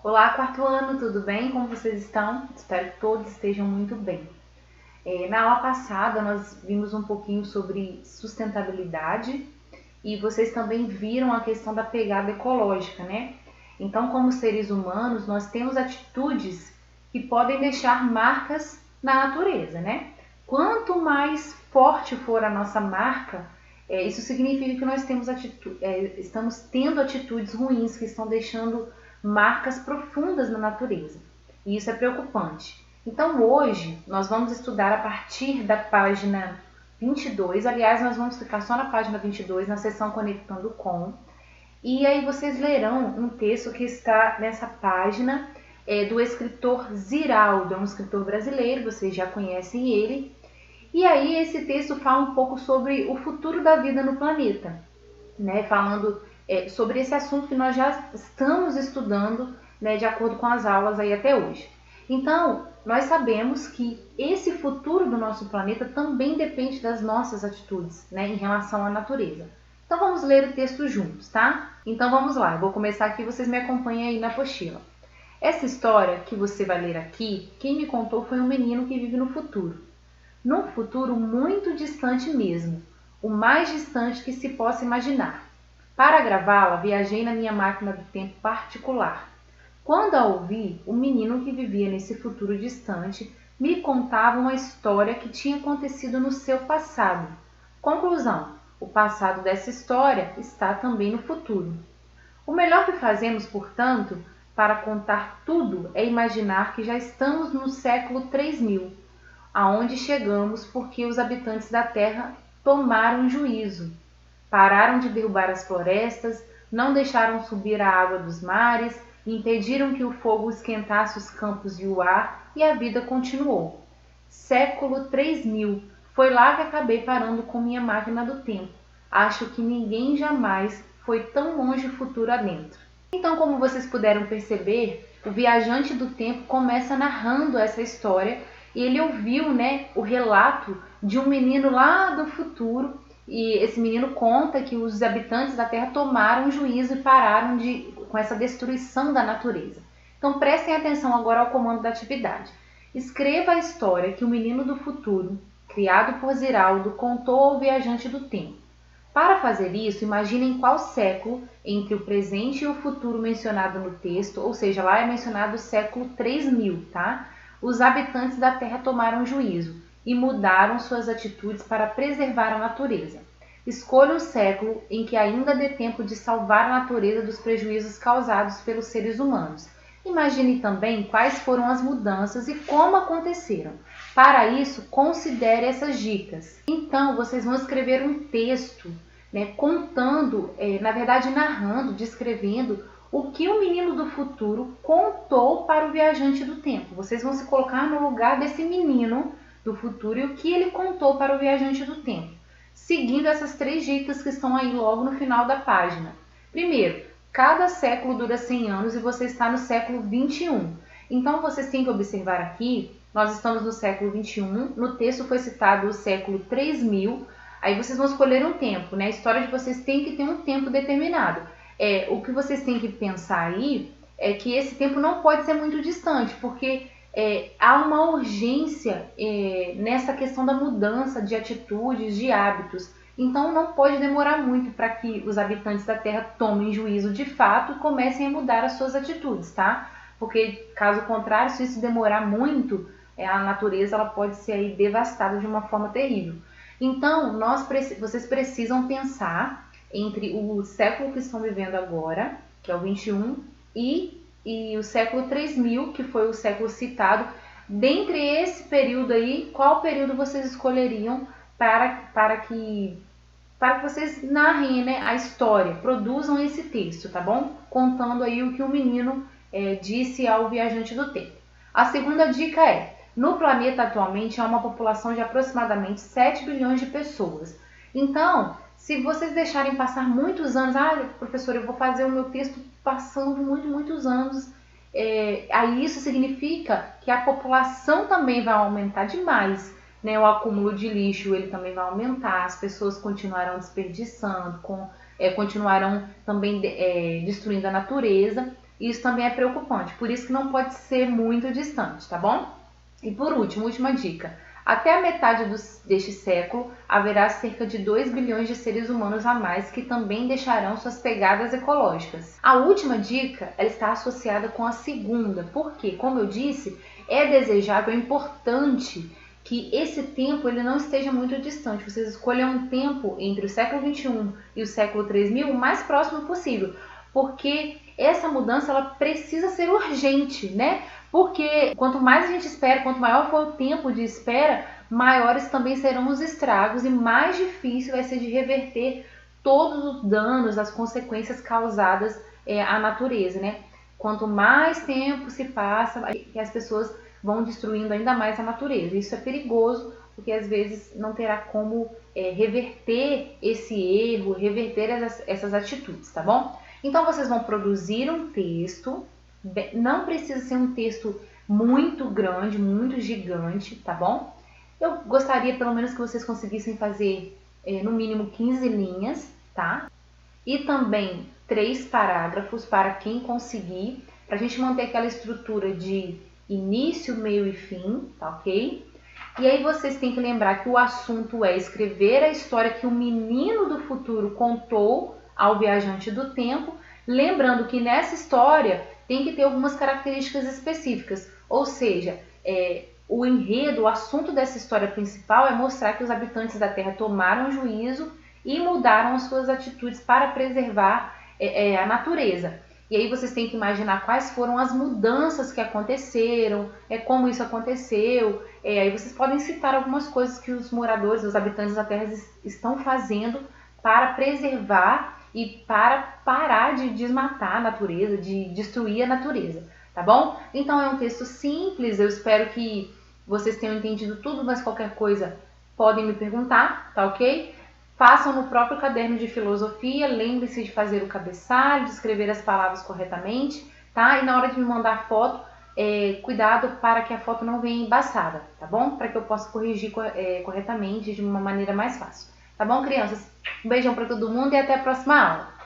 Olá, quarto ano, tudo bem? Como vocês estão? Espero que todos estejam muito bem. Na aula passada, nós vimos um pouquinho sobre sustentabilidade e vocês também viram a questão da pegada ecológica, né? Então, como seres humanos, nós temos atitudes que podem deixar marcas na natureza, né? Quanto mais forte for a nossa marca, isso significa que nós temos estamos tendo atitudes ruins que estão deixando marcas profundas na natureza. E isso é preocupante. Então hoje nós vamos estudar a partir da página 22, aliás, nós vamos ficar só na página 22, na seção Conectando Com, e aí vocês lerão um texto que está nessa página, do escritor Ziraldo, é um escritor brasileiro, vocês já conhecem ele, e aí esse texto fala um pouco sobre o futuro da vida no planeta, né, falando sobre esse assunto que nós já estamos estudando, né, de acordo com as aulas aí até hoje. Então, nós sabemos que esse futuro do nosso planeta também depende das nossas atitudes, né, em relação à natureza. Então vamos ler o texto juntos, tá? Então vamos lá, eu vou começar aqui, vocês me acompanhem aí na apostila. Essa história que você vai ler aqui, quem me contou foi um menino que vive no futuro. Num futuro muito distante mesmo, o mais distante que se possa imaginar. Para gravá-la, viajei na minha máquina do tempo particular. Quando a ouvi, o menino que vivia nesse futuro distante me contava uma história que tinha acontecido no seu passado. Conclusão: o passado dessa história está também no futuro. O melhor que fazemos, portanto, para contar tudo é imaginar que já estamos no século 3000, aonde chegamos porque os habitantes da Terra tomaram juízo. Pararam de derrubar as florestas, não deixaram subir a água dos mares, impediram que o fogo esquentasse os campos e o ar, e a vida continuou. Século 3000. Foi lá que acabei parando com minha máquina do tempo. Acho que ninguém jamais foi tão longe o futuro adentro. Então, como vocês puderam perceber, o viajante do tempo começa narrando essa história e ele ouviu, né, o relato de um menino lá do futuro, e esse menino conta que os habitantes da Terra tomaram juízo e pararam com essa destruição da natureza. Então prestem atenção agora ao comando da atividade. Escreva a história que o menino do futuro, criado por Ziraldo, contou ao viajante do tempo. Para fazer isso, imaginem qual século entre o presente e o futuro mencionado no texto, ou seja, lá é mencionado o século 3000, tá? Os habitantes da Terra tomaram juízo e mudaram suas atitudes para preservar a natureza. Escolha um século em que ainda dê tempo de salvar a natureza dos prejuízos causados pelos seres humanos. Imagine também quais foram as mudanças e como aconteceram. Para isso, considere essas dicas. Então, vocês vão escrever um texto, né, contando, na verdade narrando, descrevendo o que o menino do futuro contou para o viajante do tempo. Vocês vão se colocar no lugar desse menino do futuro e o que ele contou para o viajante do tempo, seguindo essas 3 dicas que estão aí logo no final da página. Primeiro, cada século dura 100 anos e você está no século 21. Então vocês têm que observar aqui, nós estamos no século 21, no texto foi citado o século 3000, aí vocês vão escolher um tempo, né? A história de vocês tem que ter um tempo determinado. O que vocês têm que pensar aí é que esse tempo não pode ser muito distante, porque há uma urgência nessa questão da mudança de atitudes, de hábitos. Então não pode demorar muito para que os habitantes da Terra tomem juízo de fato e comecem a mudar as suas atitudes, tá? Porque caso contrário, se isso demorar muito, a natureza ela pode ser aí devastada de uma forma terrível. Então vocês precisam pensar entre o século que estão vivendo agora, que é o 21, e o século 3000, que foi o século citado. Dentre esse período aí, qual período vocês escolheriam para que vocês narrem, né, a história, produzam esse texto, tá bom? Contando aí o que o menino disse ao viajante do tempo. A segunda dica é: no planeta atualmente há uma população de aproximadamente 7 bilhões de pessoas. Então, se vocês deixarem passar muitos anos, professor, eu vou fazer o meu texto passando muitos anos, aí isso significa que a população também vai aumentar demais, né? O acúmulo de lixo ele também vai aumentar, as pessoas continuarão desperdiçando, continuarão também destruindo a natureza. Isso também é preocupante, por isso que não pode ser muito distante, tá bom? E por último, última dica. Até a metade deste século, haverá cerca de 2 bilhões de seres humanos a mais que também deixarão suas pegadas ecológicas. A última dica, ela está associada com a segunda, porque, como eu disse, é desejável, é importante que esse tempo ele não esteja muito distante. Vocês escolham um tempo entre o século 21 e o século 3000 o mais próximo possível, porque essa mudança ela precisa ser urgente, né? Porque quanto mais a gente espera, quanto maior for o tempo de espera, maiores também serão os estragos e mais difícil vai ser de reverter todos os danos, as consequências causadas à natureza, né? Quanto mais tempo se passa, as pessoas vão destruindo ainda mais a natureza. Isso é perigoso, porque às vezes não terá como reverter esse erro, reverter essas atitudes, tá bom? Então vocês vão produzir um texto, não precisa ser um texto muito grande, muito gigante, tá bom? Eu gostaria pelo menos que vocês conseguissem fazer no mínimo 15 linhas, tá? E também 3 parágrafos para quem conseguir, para a gente manter aquela estrutura de início, meio e fim, tá ok? E aí vocês têm que lembrar que o assunto é escrever a história que o menino do futuro contou ao viajante do tempo, lembrando que nessa história tem que ter algumas características específicas, ou seja, o enredo, o assunto dessa história principal é mostrar que os habitantes da Terra tomaram juízo e mudaram as suas atitudes para preservar a natureza. E aí vocês têm que imaginar quais foram as mudanças que aconteceram, como isso aconteceu. Aí vocês podem citar algumas coisas que os moradores, os habitantes da Terra estão fazendo para preservar e para parar de desmatar a natureza, de destruir a natureza, tá bom? Então é um texto simples, eu espero que vocês tenham entendido tudo, mas qualquer coisa podem me perguntar, tá ok? Façam no próprio caderno de filosofia, lembre-se de fazer o cabeçalho, de escrever as palavras corretamente, tá? E na hora de me mandar foto, cuidado para que a foto não venha embaçada, tá bom? Para que eu possa corrigir corretamente de uma maneira mais fácil. Tá bom, crianças? Um beijão para todo mundo e até a próxima aula!